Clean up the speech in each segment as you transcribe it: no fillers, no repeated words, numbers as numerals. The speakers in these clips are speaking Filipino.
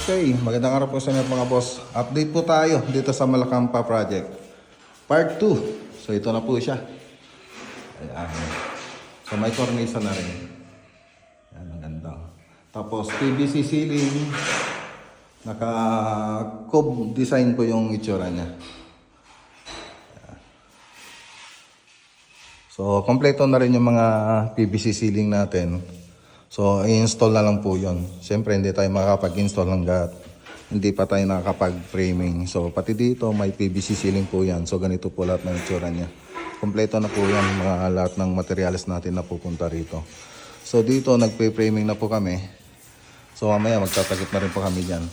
Okay, magandang araw po sa inyo mga boss. Update po tayo dito sa Malacampa Project. Part 2. So ito na po siya. Ayan. So may cornisa na rin. Ayan, maganda. Tapos PVC ceiling. Naka-cube design po yung itsura niya. Ayan. So kompleto na rin yung mga PVC ceiling natin. So, i-install na lang po yun. Siyempre, hindi tayo makakapag-install hanggat hindi pa tayo nakakapag-framing. So, pati dito, may PVC ceiling po yan. So, ganito po lahat ng itsura niya. Kompleto na po yan, lahat ng materials natin na pupunta rito. So, dito, nagpe-framing na po kami. So, mamaya, magtatakip na rin po kami dyan.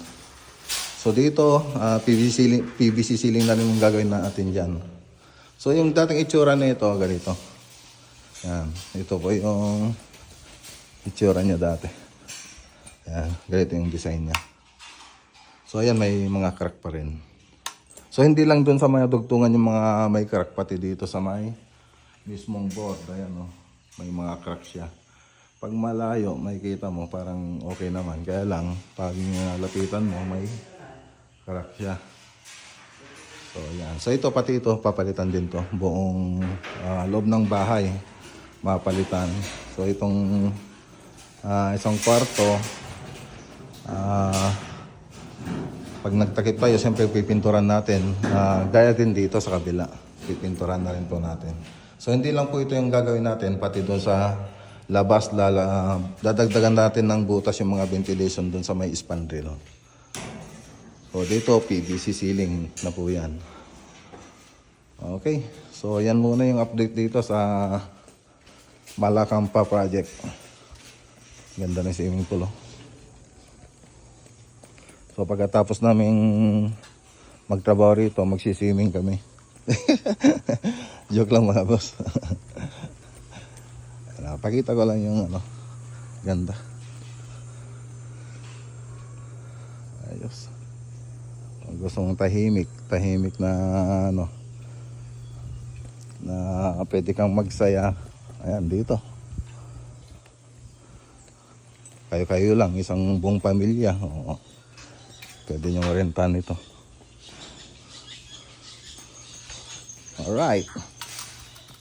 So, dito, PVC ceiling na rin yung gagawin natin dyan. So, yung dating itsura na ito, ganito. Yan. Ito po yung itsura niya dati. Ayan, ganito yung design niya. So ayan, may mga crack pa rin. So hindi lang dun sa mga dugtungan yung mga may crack, pati dito sa may mismong board. Ayan o, may mga crack siya. Pag malayo, makikita mo parang okay naman. Kaya lang, pag lapitan mo, may crack siya. So ayan. So ito, pati ito, papalitan din to. Buong loob ng bahay, mapalitan. So itong isang kwarto, pag nagtakip tayo, siyempre pipinturan natin. Gaya din dito sa kabila, pipinturan na rin po natin. So hindi lang po ito yung gagawin natin, pati doon sa labas, dadagdagan natin ng butas yung mga ventilation doon sa may spandrel. So dito, PVC ceiling na po yan. Okay, so yan muna yung update dito sa Malacampa Project. Ganda na yung swimming pool. So pagkatapos namin magtrabaho rito, magsiswimming kami. Joke lang mga boss. Pakita ko lang yung ganda. Ayos. Kung gusto mong tahimik na na pwede kang magsaya, ayan dito. Kayo lang, isang buong pamilya. Oo. Pwede nyo rentahan ito. Alright.